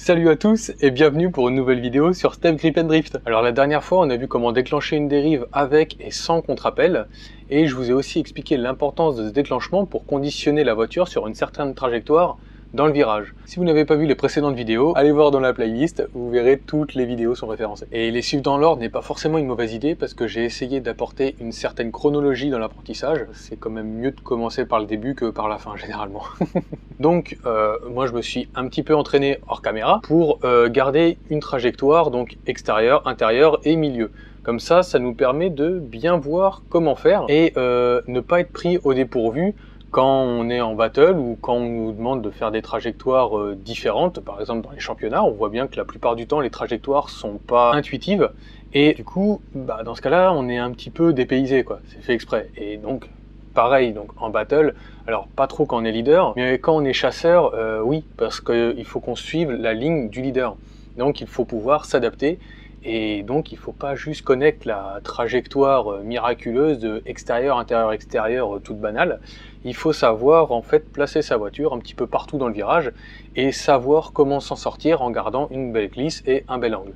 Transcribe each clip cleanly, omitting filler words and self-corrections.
Salut à tous et bienvenue pour une nouvelle vidéo sur Step Grip and Drift. Alors la dernière fois on a vu comment déclencher une dérive avec et sans contre-appel et je vous ai aussi expliqué l'importance de ce déclenchement pour conditionner la voiture sur une certaine trajectoire dans le virage. Si vous n'avez pas vu les précédentes vidéos, allez voir dans la playlist, vous verrez toutes les vidéos sont référencées. Et les suivre dans l'ordre n'est pas forcément une mauvaise idée parce que j'ai essayé d'apporter une certaine chronologie dans l'apprentissage. C'est quand même mieux de commencer par le début que par la fin généralement. Donc moi je me suis un petit peu entraîné hors caméra pour garder une trajectoire donc extérieure, intérieure et milieu. Comme ça, ça nous permet de bien voir comment faire et ne pas être pris au dépourvu quand on est en battle ou quand on nous demande de faire des trajectoires différentes. Par exemple dans les championnats, on voit bien que la plupart du temps les trajectoires sont pas intuitives et du coup dans ce cas-là on est un petit peu dépaysé quoi, c'est fait exprès. Et donc pareil donc en battle, alors pas trop quand on est leader, mais quand on est chasseur, oui, parce qu'il faut qu'on suive la ligne du leader. Donc il faut pouvoir s'adapter. Et donc il ne faut pas juste connaître la trajectoire miraculeuse de extérieur, intérieur, extérieur, toute banale. Il faut savoir en fait placer sa voiture un petit peu partout dans le virage et savoir comment s'en sortir en gardant une belle glisse et un bel angle.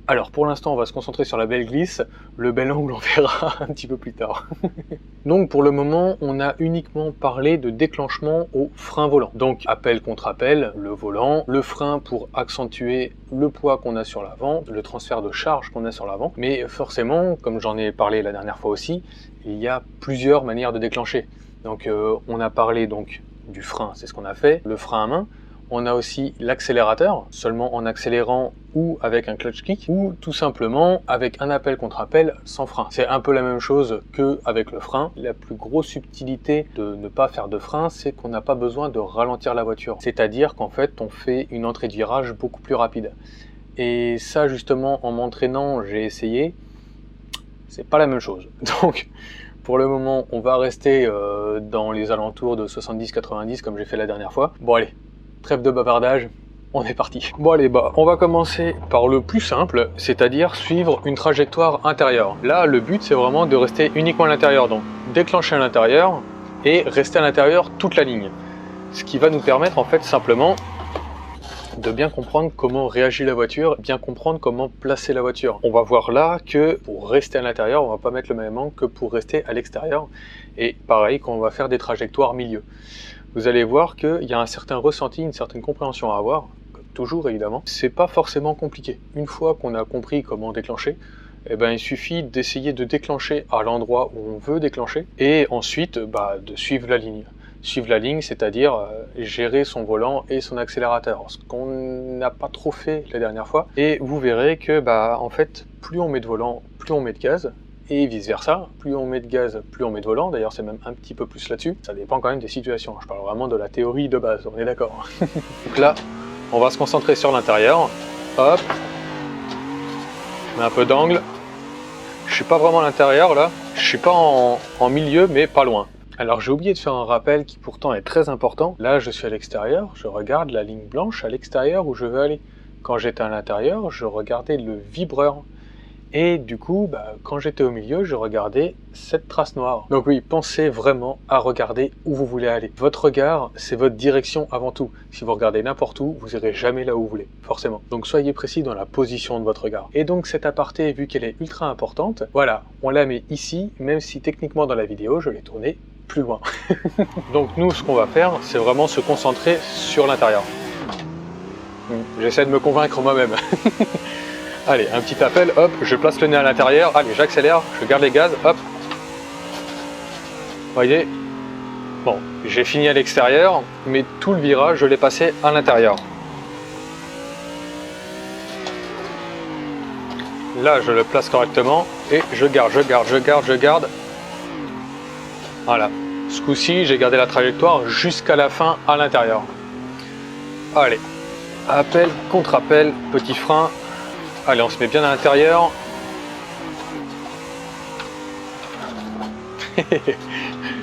Alors pour l'instant on va se concentrer sur la belle glisse, le bel angle on verra un petit peu plus tard. Donc pour le moment on a uniquement parlé de déclenchement au frein volant. Donc appel contre appel, le volant, le frein pour accentuer le poids qu'on a sur l'avant, le transfert de charge qu'on a sur l'avant. Mais forcément, comme j'en ai parlé la dernière fois aussi, il y a plusieurs manières de déclencher. Donc on a parlé donc du frein, c'est ce qu'on a fait, le frein à main. On a aussi l'accélérateur, seulement en accélérant ou avec un clutch kick, ou tout simplement avec un appel contre appel sans frein. C'est un peu la même chose qu'avec le frein. La plus grosse subtilité de ne pas faire de frein, c'est qu'on n'a pas besoin de ralentir la voiture. C'est-à-dire qu'en fait, on fait une entrée de virage beaucoup plus rapide. Et ça, justement, en m'entraînant, j'ai essayé. C'est pas la même chose. Donc, pour le moment, on va rester dans les alentours de 70-90 comme j'ai fait la dernière fois. Bon, allez. Trêve de bavardage, on est parti. Bon allez, on va commencer par le plus simple, c'est-à-dire suivre une trajectoire intérieure. Là, le but, c'est vraiment de rester uniquement à l'intérieur, donc déclencher à l'intérieur et rester à l'intérieur toute la ligne. Ce qui va nous permettre en fait simplement de bien comprendre comment réagit la voiture, bien comprendre comment placer la voiture. On va voir là que pour rester à l'intérieur, on va pas mettre le même angle que pour rester à l'extérieur. Et pareil, quand on va faire des trajectoires milieu. Vous allez voir qu'il y a un certain ressenti, une certaine compréhension à avoir, comme toujours évidemment. C'est pas forcément compliqué. Une fois qu'on a compris comment déclencher, il suffit d'essayer de déclencher à l'endroit où on veut déclencher et ensuite de suivre la ligne. Suivre la ligne, c'est-à-dire gérer son volant et son accélérateur, ce qu'on n'a pas trop fait la dernière fois. Et vous verrez que en fait, plus on met de volant, plus on met de gaz. Et vice versa, plus on met de gaz, plus on met de volant. D'ailleurs, c'est même un petit peu plus là-dessus. Ça dépend quand même des situations. Je parle vraiment de la théorie de base, on est d'accord. Donc là, on va se concentrer sur l'intérieur. Hop. Je mets un peu d'angle. Je suis pas vraiment à l'intérieur là. Je suis pas en milieu, mais pas loin. Alors j'ai oublié de faire un rappel qui pourtant est très important. Là, je suis à l'extérieur. Je regarde la ligne blanche à l'extérieur où je veux aller. Quand j'étais à l'intérieur, je regardais le vibreur. Et du coup, quand j'étais au milieu, je regardais cette trace noire. Donc oui, pensez vraiment à regarder où vous voulez aller. Votre regard, c'est votre direction avant tout. Si vous regardez n'importe où, vous irez jamais là où vous voulez, forcément. Donc soyez précis dans la position de votre regard. Et donc cette aparté, vu qu'elle est ultra importante, voilà, on la met ici, même si techniquement dans la vidéo, je l'ai tournée plus loin. Donc nous, ce qu'on va faire, c'est vraiment se concentrer sur l'intérieur. J'essaie de me convaincre moi-même. Allez, un petit appel, hop, je place le nez à l'intérieur, allez, j'accélère, je garde les gaz, hop. Voyez, bon, j'ai fini à l'extérieur, mais tout le virage, je l'ai passé à l'intérieur. Là, je le place correctement et je garde. Voilà, ce coup-ci, j'ai gardé la trajectoire jusqu'à la fin à l'intérieur. Allez, appel, contre-appel, petit frein. Allez, on se met bien à l'intérieur.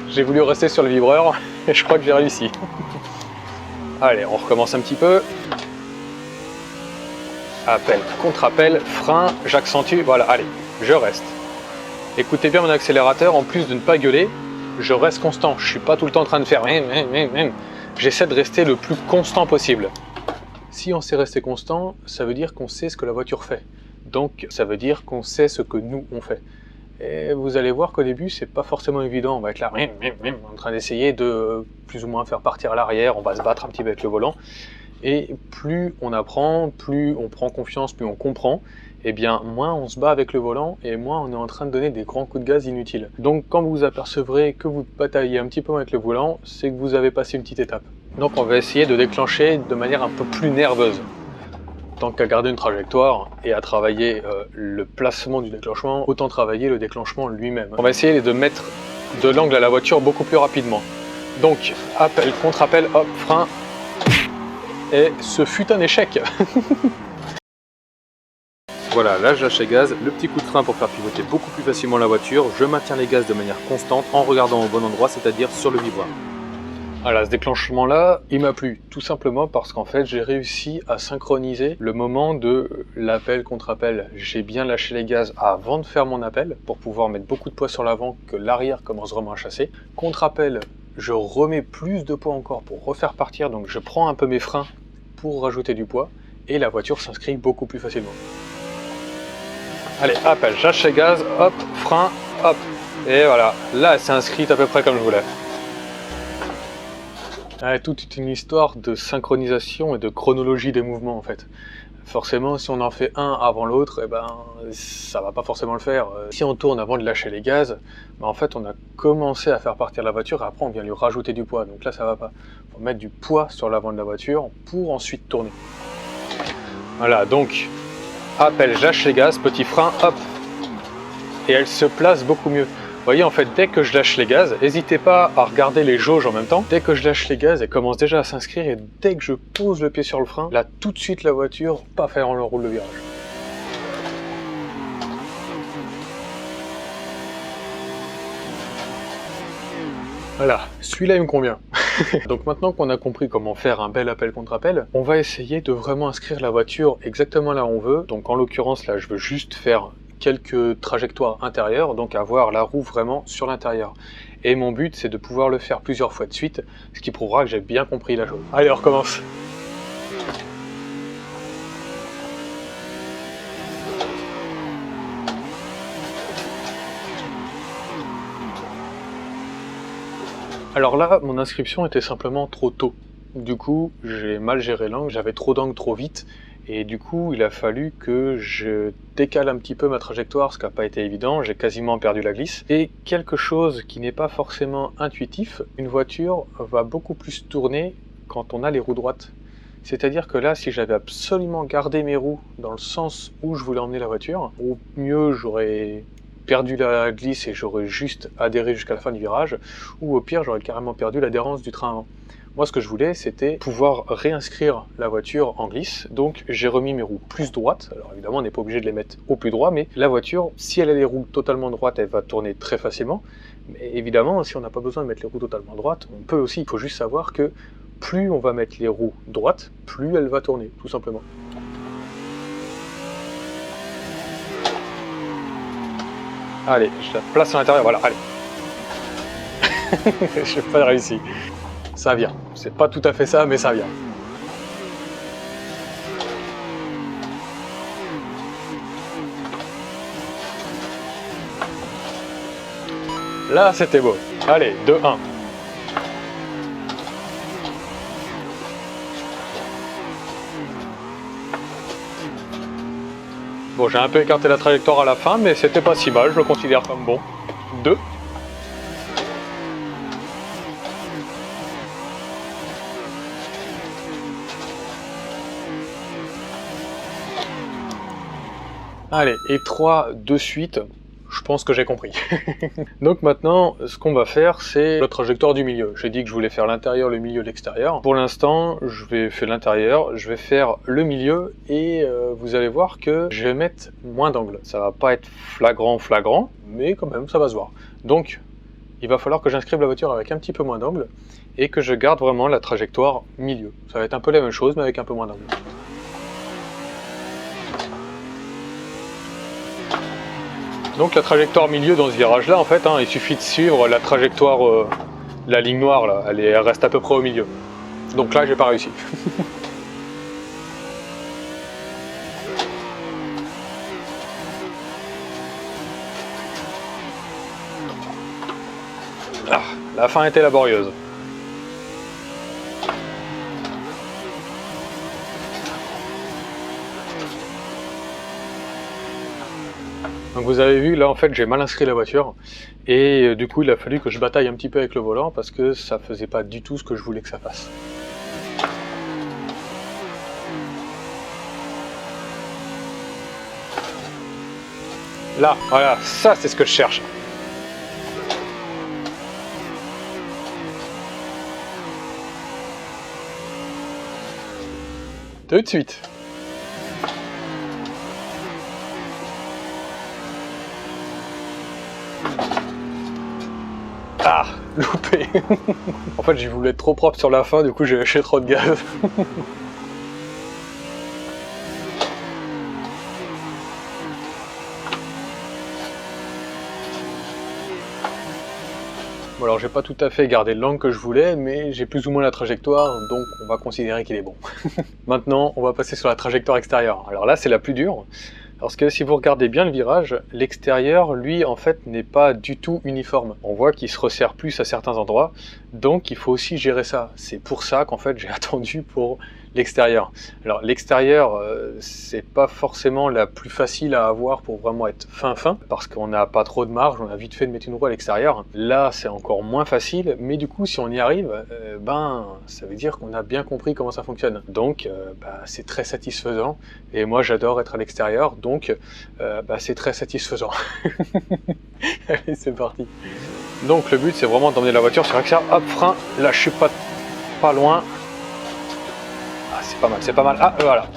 J'ai voulu rester sur le vibreur et je crois que j'ai réussi. Allez, on recommence un petit peu. Appel, contre-appel, frein, j'accentue. Voilà, allez, je reste. Écoutez bien mon accélérateur, en plus de ne pas gueuler, je reste constant. Je ne suis pas tout le temps en train de faire... J'essaie de rester le plus constant possible. Si on sait rester constant, ça veut dire qu'on sait ce que la voiture fait. Donc ça veut dire qu'on sait ce que nous on fait. Et vous allez voir qu'au début c'est pas forcément évident, on va être là en train d'essayer de plus ou moins faire partir à l'arrière, on va se battre un petit peu avec le volant. Et plus on apprend, plus on prend confiance, plus on comprend, et bien moins on se bat avec le volant et moins on est en train de donner des grands coups de gaz inutiles. Donc quand vous apercevrez que vous bataillez un petit peu avec le volant, c'est que vous avez passé une petite étape. Donc on va essayer de déclencher de manière un peu plus nerveuse. Tant qu'à garder une trajectoire et à travailler le placement du déclenchement, autant travailler le déclenchement lui-même. On va essayer de mettre de l'angle à la voiture beaucoup plus rapidement. Donc appel, contre-appel, hop, frein. Et ce fut un échec. Voilà, là je lâche les gaz, le petit coup de frein pour faire pivoter beaucoup plus facilement la voiture. Je maintiens les gaz de manière constante en regardant au bon endroit, c'est-à-dire sur le vibroire. Voilà, ce déclenchement là, il m'a plu, tout simplement parce qu'en fait j'ai réussi à synchroniser le moment de l'appel contre appel. J'ai bien lâché les gaz avant de faire mon appel pour pouvoir mettre beaucoup de poids sur l'avant, que l'arrière commence vraiment à chasser. Contre appel, je remets plus de poids encore pour refaire partir, donc je prends un peu mes freins pour rajouter du poids et la voiture s'inscrit beaucoup plus facilement. Allez, appel, je lâche les gaz, hop, frein, hop, et voilà, là elle s'est inscrite à peu près comme je voulais. Toute une histoire de synchronisation et de chronologie des mouvements en fait. Forcément, si on en fait un avant l'autre, eh ben, ça va pas forcément le faire. Si on tourne avant de lâcher les gaz, ben, en fait, on a commencé à faire partir la voiture et après, on vient lui rajouter du poids. Donc là, ça va pas. Il faut mettre du poids sur l'avant de la voiture pour ensuite tourner. Voilà, donc, appel, je lâche les gaz, petit frein, hop. Et elle se place beaucoup mieux. Vous voyez, en fait, dès que je lâche les gaz, n'hésitez pas à regarder les jauges en même temps. Dès que je lâche les gaz, elle commence déjà à s'inscrire et dès que je pose le pied sur le frein, là, tout de suite, la voiture, pas faire en le roule de virage. Voilà, celui-là, il me convient. Donc maintenant qu'on a compris comment faire un bel appel contre appel, on va essayer de vraiment inscrire la voiture exactement là où on veut. Donc en l'occurrence, là, je veux juste faire quelques trajectoires intérieures, donc avoir la roue vraiment sur l'intérieur. Et mon but, c'est de pouvoir le faire plusieurs fois de suite, ce qui prouvera que j'ai bien compris la chose. Allez, on recommence. Alors là, mon inscription était simplement trop tôt. Du coup, j'ai mal géré l'angle, j'avais trop d'angle trop vite, et du coup, il a fallu que je décale un petit peu ma trajectoire, ce qui n'a pas été évident, j'ai quasiment perdu la glisse. Et quelque chose qui n'est pas forcément intuitif, une voiture va beaucoup plus tourner quand on a les roues droites. C'est-à-dire que là, si j'avais absolument gardé mes roues dans le sens où je voulais emmener la voiture, au mieux, j'aurais perdu la glisse et j'aurais juste adhéré jusqu'à la fin du virage, ou au pire, j'aurais carrément perdu l'adhérence du train avant. Moi, ce que je voulais, c'était pouvoir réinscrire la voiture en glisse, donc j'ai remis mes roues plus droites. Alors évidemment, on n'est pas obligé de les mettre au plus droit, mais la voiture, si elle a les roues totalement droites, elle va tourner très facilement. Mais évidemment, si on n'a pas besoin de mettre les roues totalement droites, on peut aussi. Il faut juste savoir que plus on va mettre les roues droites, plus elle va tourner, tout simplement. Allez, je la place à l'intérieur, voilà, allez. Je n'ai pas réussi. Ça vient. C'est pas tout à fait ça, mais ça vient. Là, c'était beau. Allez, 2-1. Bon, j'ai un peu écarté la trajectoire à la fin, mais c'était pas si mal, je le considère comme bon. 2. Allez, et 3 de suite, je pense que j'ai compris. Donc maintenant, ce qu'on va faire, c'est la trajectoire du milieu. J'ai dit que je voulais faire l'intérieur, le milieu, l'extérieur. Pour l'instant, je vais faire l'intérieur, je vais faire le milieu, et vous allez voir que je vais mettre moins d'angle. Ça va pas être flagrant, mais quand même, ça va se voir. Donc, il va falloir que j'inscrive la voiture avec un petit peu moins d'angle, et que je garde vraiment la trajectoire milieu. Ça va être un peu la même chose, mais avec un peu moins d'angle. Donc la trajectoire milieu dans ce virage là, en fait, il suffit de suivre la trajectoire, la ligne noire là, elle reste à peu près au milieu. Donc là j'ai pas réussi. la fin était laborieuse. Donc vous avez vu, là en fait j'ai mal inscrit la voiture et du coup il a fallu que je bataille un petit peu avec le volant parce que ça faisait pas du tout ce que je voulais que ça fasse. Là, voilà, ça c'est ce que je cherche. Tout de suite. Ah, loupé. En fait, j'ai voulu être trop propre sur la fin, du coup j'ai lâché trop de gaz. Bon alors j'ai pas tout à fait gardé l'angle que je voulais, mais j'ai plus ou moins la trajectoire, donc on va considérer qu'il est bon. Maintenant, on va passer sur la trajectoire extérieure. Alors là, c'est la plus dure. Parce que si vous regardez bien le virage, l'extérieur, lui, en fait, n'est pas du tout uniforme. On voit qu'il se resserre plus à certains endroits, donc il faut aussi gérer ça. C'est pour ça qu'en fait, j'ai attendu pour l'extérieur. Alors l'extérieur, c'est pas forcément la plus facile à avoir pour vraiment être fin, parce qu'on n'a pas trop de marge, on a vite fait de mettre une roue à l'extérieur. Là, c'est encore moins facile, mais du coup, si on y arrive, ben, ça veut dire qu'on a bien compris comment ça fonctionne. Donc, c'est très satisfaisant, et moi, j'adore être à l'extérieur, donc c'est très satisfaisant. Allez, c'est parti. Donc, le but, c'est vraiment d'emmener la voiture sur l'axe, hop, frein, là, je suis pas loin. C'est pas mal, c'est pas mal. Ah, voilà.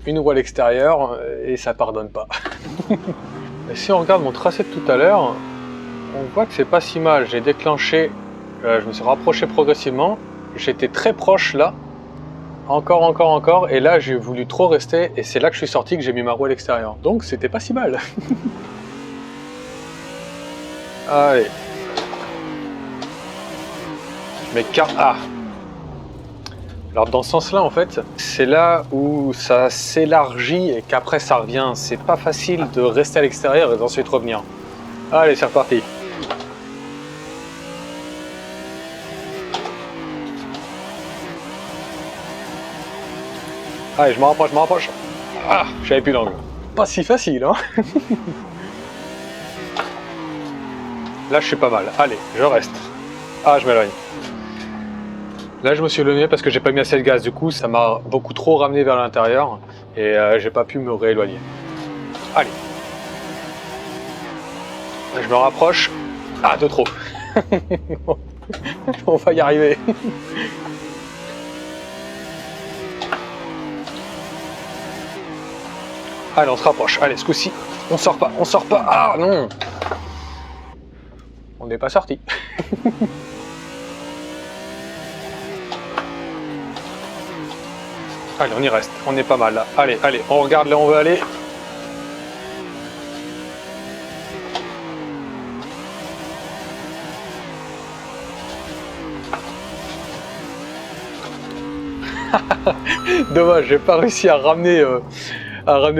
Une roue à l'extérieur et ça pardonne pas. Et si on regarde mon tracé de tout à l'heure, on voit que c'est pas si mal. J'ai déclenché, je me suis rapproché progressivement. J'étais très proche là. Encore. Et là, j'ai voulu trop rester. Et c'est là que je suis sorti, que j'ai mis ma roue à l'extérieur. Donc, c'était pas si mal. Allez. Mais car... Ah. Alors dans ce sens-là, en fait, c'est là où ça s'élargit et qu'après ça revient. C'est pas facile de rester à l'extérieur et d'ensuite revenir. Allez, c'est reparti. Allez, je me rapproche. Ah, j'avais plus d'angle. Pas si facile, hein. Là, je suis pas mal. Allez, je reste. Ah, je m'éloigne. Là, je me suis éloigné parce que j'ai pas mis assez de gaz. Du coup, ça m'a beaucoup trop ramené vers l'intérieur et j'ai pas pu me rééloigner. Allez. Je me rapproche. Ah, de trop. On va y arriver. Allez, on se rapproche. Allez, ce coup-ci, on sort pas. Ah, non. On n'est pas sorti. Allez, on y reste, on est pas mal là. Allez, on regarde là où on veut aller. Dommage, j'ai pas réussi à ramener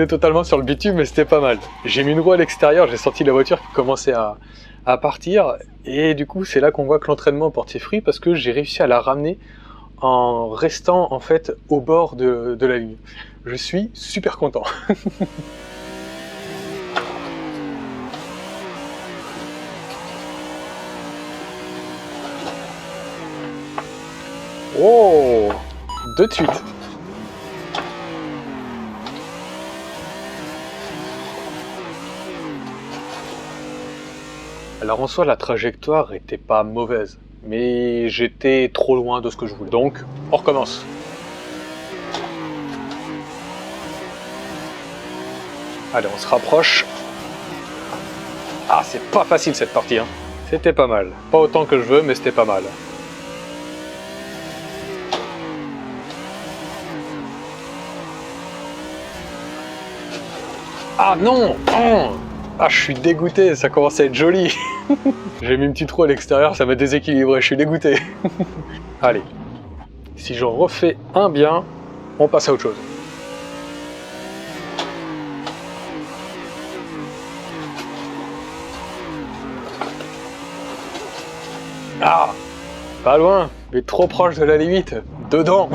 totalement sur le bitume, mais c'était pas mal. J'ai mis une roue à l'extérieur, j'ai senti la voiture qui commençait à partir, et du coup c'est là qu'on voit que l'entraînement porte ses fruits parce que j'ai réussi à la ramener en restant en fait au bord de la ligne. Je suis super content. Oh, de suite. Alors en soi la trajectoire était pas mauvaise, mais j'étais trop loin de ce que je voulais. Donc, on recommence. Allez, on se rapproche. Ah, c'est pas facile cette partie, hein. C'était pas mal. Pas autant que je veux, mais c'était pas mal. Ah non, oh, ah, je suis dégoûté, ça commence à être joli. J'ai mis une petite roue à l'extérieur, ça m'a déséquilibré, je suis dégoûté. Allez, si j'en refais un bien, on passe à autre chose. Ah, pas loin, mais trop proche de la limite. Dedans.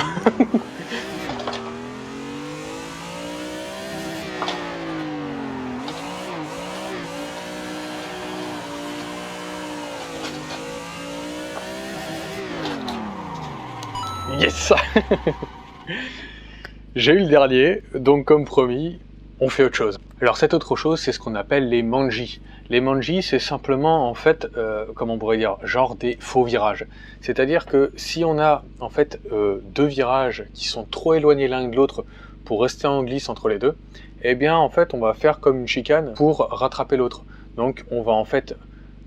Yes. J'ai eu le dernier, donc comme promis, on fait autre chose. Alors cette autre chose, c'est ce qu'on appelle les manji. Les manji, c'est simplement en fait, comment on pourrait dire, genre des faux virages. C'est-à-dire que si on a en fait deux virages qui sont trop éloignés l'un de l'autre pour rester en glisse entre les deux, eh bien en fait on va faire comme une chicane pour rattraper l'autre. Donc on va en fait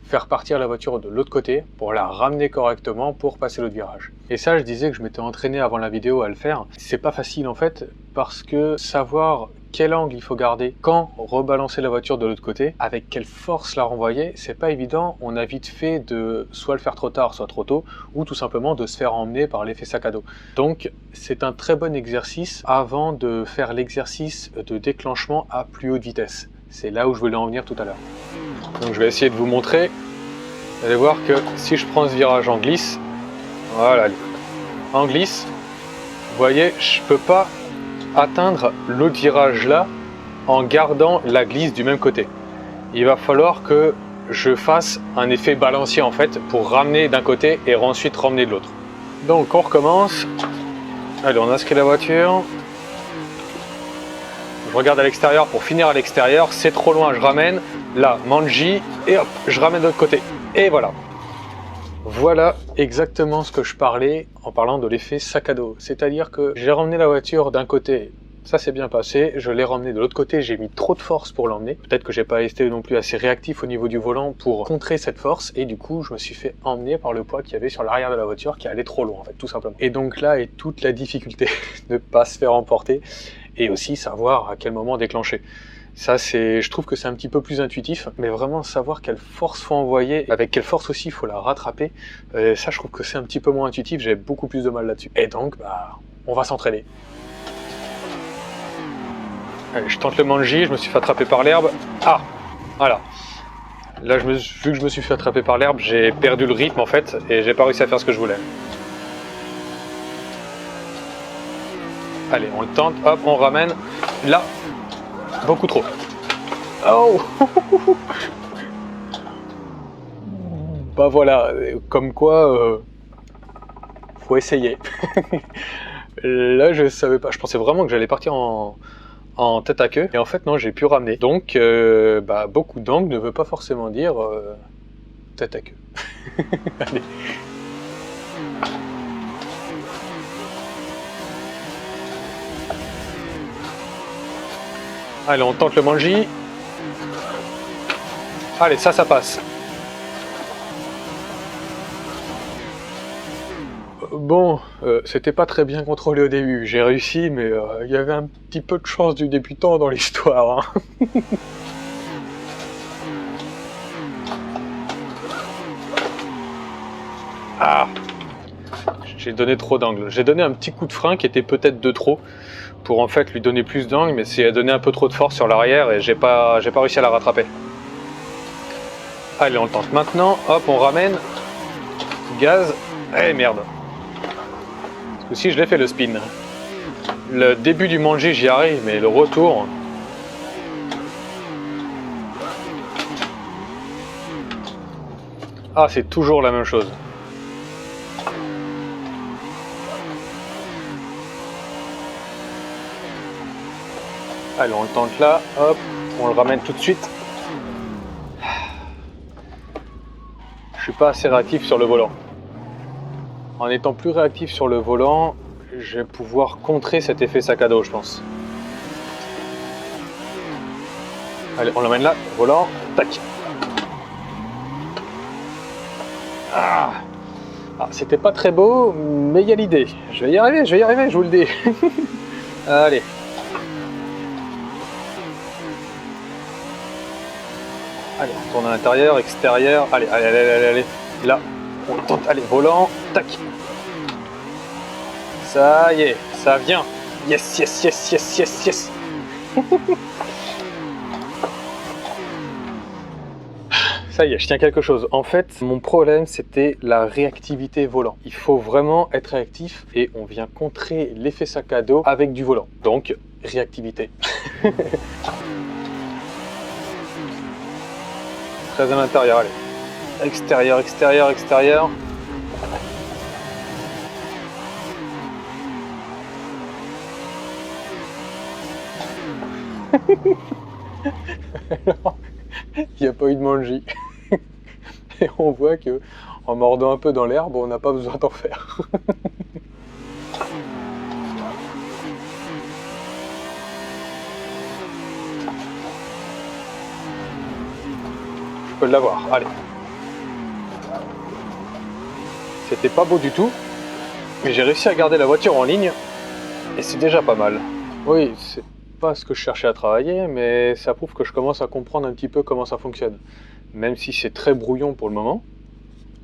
faire partir la voiture de l'autre côté pour la ramener correctement pour passer l'autre virage. Et ça, je disais que je m'étais entraîné avant la vidéo à le faire. C'est pas facile en fait, parce que savoir quel angle il faut garder, quand rebalancer la voiture de l'autre côté, avec quelle force la renvoyer, c'est pas évident. On a vite fait de soit le faire trop tard, soit trop tôt, ou tout simplement de se faire emmener par l'effet sac à dos. Donc c'est un très bon exercice avant de faire l'exercice de déclenchement à plus haute vitesse. C'est là où je voulais en venir tout à l'heure. Donc je vais essayer de vous montrer. Vous allez voir que si je prends ce virage en glisse, voilà, en glisse, vous voyez, je ne peux pas atteindre l'autre virage là en gardant la glisse du même côté. Il va falloir que je fasse un effet balancier en fait pour ramener d'un côté et ensuite ramener de l'autre. Donc on recommence. Allez, on inscrit la voiture. Je regarde à l'extérieur pour finir à l'extérieur. C'est trop loin, je ramène. Là, manji, et hop, je ramène de l'autre côté. Et voilà. Voilà exactement ce que je parlais en parlant de l'effet sac à dos. C'est-à-dire que j'ai ramené la voiture d'un côté, ça s'est bien passé. Je l'ai ramené de l'autre côté, j'ai mis trop de force pour l'emmener. Peut-être que j'ai pas été non plus assez réactif au niveau du volant pour contrer cette force. Et du coup, je me suis fait emmener par le poids qu'il y avait sur l'arrière de la voiture qui allait trop loin, en fait, tout simplement. Et donc là est toute la difficulté de ne pas se faire emporter et aussi savoir à quel moment déclencher. Ça, je trouve que c'est un petit peu plus intuitif, mais vraiment savoir quelle force faut envoyer, avec quelle force aussi il faut la rattraper, ça je trouve que c'est un petit peu moins intuitif, j'ai beaucoup plus de mal là-dessus. Et donc, on va s'entraîner. Allez, je tente le manji, je me suis fait attraper par l'herbe. Ah, voilà. Là, vu que je me suis fait attraper par l'herbe, j'ai perdu le rythme en fait, et j'ai pas réussi à faire ce que je voulais. Allez, on le tente, hop, on ramène. Là, beaucoup trop. Oh. Bah voilà, comme quoi, faut essayer. Là, je savais pas, je pensais vraiment que j'allais partir en tête à queue, et en fait non, j'ai pu ramener. Donc, beaucoup d'angles ne veut pas forcément dire tête à queue. Allez. Allez, on tente le manji. Allez, ça passe. Bon, c'était pas très bien contrôlé au début. J'ai réussi, mais il y avait un petit peu de chance du débutant dans l'histoire. Hein. Ah, j'ai donné trop d'angles. J'ai donné un petit coup de frein qui était peut-être de trop, pour en fait lui donner plus d'angle, mais c'est donné un peu trop de force sur l'arrière et j'ai pas réussi à la rattraper. Allez, on le tente maintenant, hop, on ramène, gaz, et merde. Ce coup-ci, je l'ai fait le spin. Le début du manji, j'y arrive, mais le retour... Ah, c'est toujours la même chose. Allez, on le tente là, hop, on le ramène tout de suite. Je suis pas assez réactif sur le volant. En étant plus réactif sur le volant, je vais pouvoir contrer cet effet sac à dos, je pense. Allez, on l'emmène là, volant, tac. Ah, c'était pas très beau, mais il y a l'idée. Je vais y arriver, je vous le dis. Allez. Allez, on tourne à l'intérieur, extérieur. Allez, allez. Là, on tente. Allez, volant, tac. Ça y est, ça vient. Yes. Ça y est, je tiens quelque chose. En fait, mon problème, c'était la réactivité volant. Il faut vraiment être réactif et on vient contrer l'effet sac à dos avec du volant. Donc, réactivité. Très à l'intérieur, allez. Extérieur, extérieur, extérieur. Alors, il n'y a pas eu de manji. Et on voit que en mordant un peu dans l'herbe, on n'a pas besoin d'en faire. Je peux l'avoir, allez. C'était pas beau du tout, mais j'ai réussi à garder la voiture en ligne, et c'est déjà pas mal. Oui, c'est pas ce que je cherchais à travailler, mais ça prouve que je commence à comprendre un petit peu comment ça fonctionne. Même si c'est très brouillon pour le moment,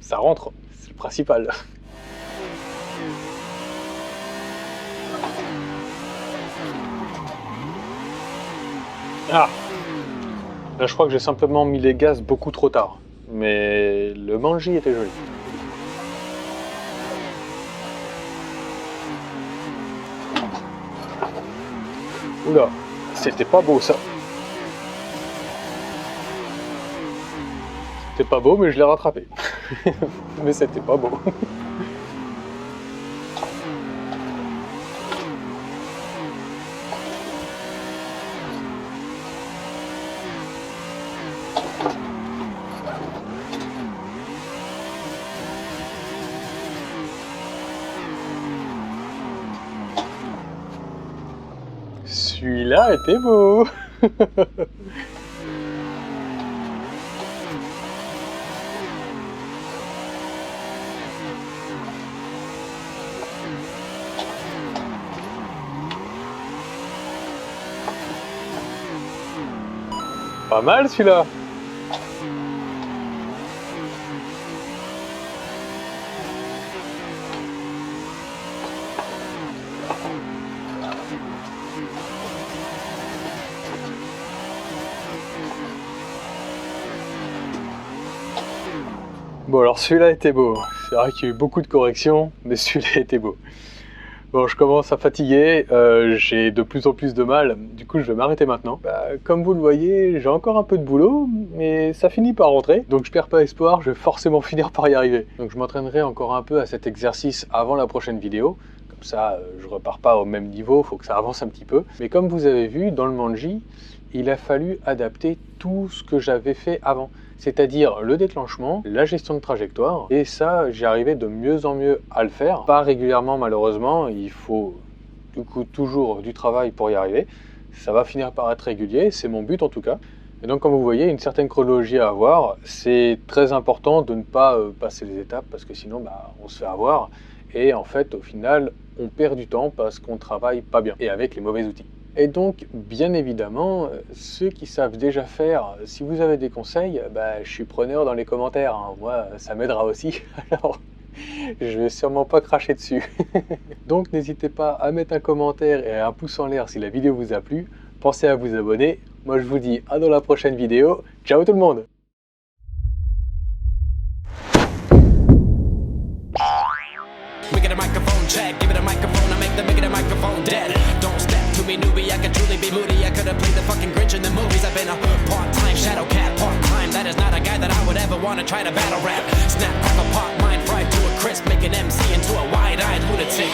ça rentre, c'est le principal. Ah! Là, je crois que j'ai simplement mis les gaz beaucoup trop tard, mais le manji était joli. Oula, c'était pas beau ça. C'était pas beau, mais je l'ai rattrapé. Mais c'était pas beau. Celui-là était beau. Pas mal celui-là. Bon alors celui-là était beau. C'est vrai qu'il y a eu beaucoup de corrections, mais celui-là était beau. Bon, je commence à fatiguer, j'ai de plus en plus de mal, du coup je vais m'arrêter maintenant. Comme vous le voyez, j'ai encore un peu de boulot, mais ça finit par rentrer, donc je perds pas espoir, je vais forcément finir par y arriver. Donc je m'entraînerai encore un peu à cet exercice avant la prochaine vidéo, comme ça je repars pas au même niveau, faut que ça avance un petit peu. Mais comme vous avez vu, dans le manji, il a fallu adapter tout ce que j'avais fait avant. C'est-à-dire le déclenchement, la gestion de trajectoire, et ça, j'ai arrivé de mieux en mieux à le faire. Pas régulièrement malheureusement, il faut du coup toujours du travail pour y arriver. Ça va finir par être régulier, c'est mon but en tout cas. Et donc comme vous voyez, une certaine chronologie à avoir, c'est très important de ne pas passer les étapes parce que sinon on se fait avoir. Et en fait, au final, on perd du temps parce qu'on travaille pas bien et avec les mauvais outils. Et donc, bien évidemment, ceux qui savent déjà faire, si vous avez des conseils, je suis preneur dans les commentaires, hein. Moi, ça m'aidera aussi, alors je vais sûrement pas cracher dessus. Donc, n'hésitez pas à mettre un commentaire et un pouce en l'air si la vidéo vous a plu. Pensez à vous abonner. Moi, je vous dis à dans la prochaine vidéo. Ciao tout le monde! Newbie, I could truly be moody. I could have played the fucking Grinch in the movies. I've been a part-time shadow cat, part-time. That is not a guy that I would ever want to try to battle rap. Snap, crackle, pop, mind fried to a crisp, make an MC into a wide-eyed lunatic.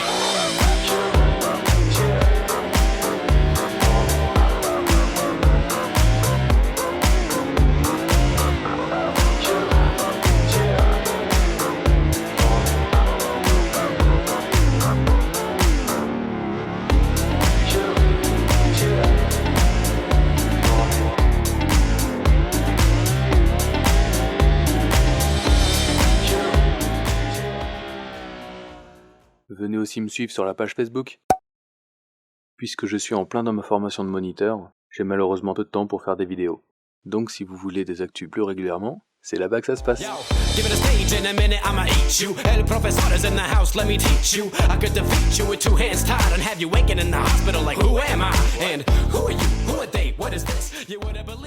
Venez aussi me suivre sur la page Facebook. Puisque je suis en plein dans ma formation de moniteur, j'ai malheureusement peu de temps pour faire des vidéos. Donc si vous voulez des actus plus régulièrement, c'est là-bas que ça se passe. Yo, give it a stage in a minute, I'ma eat you. El professor is in the house, let me teach you. I could defeat you with two hands tied and have you waking in the hospital like, who am I? And who are you? Who are they? What is this? You wouldn't believe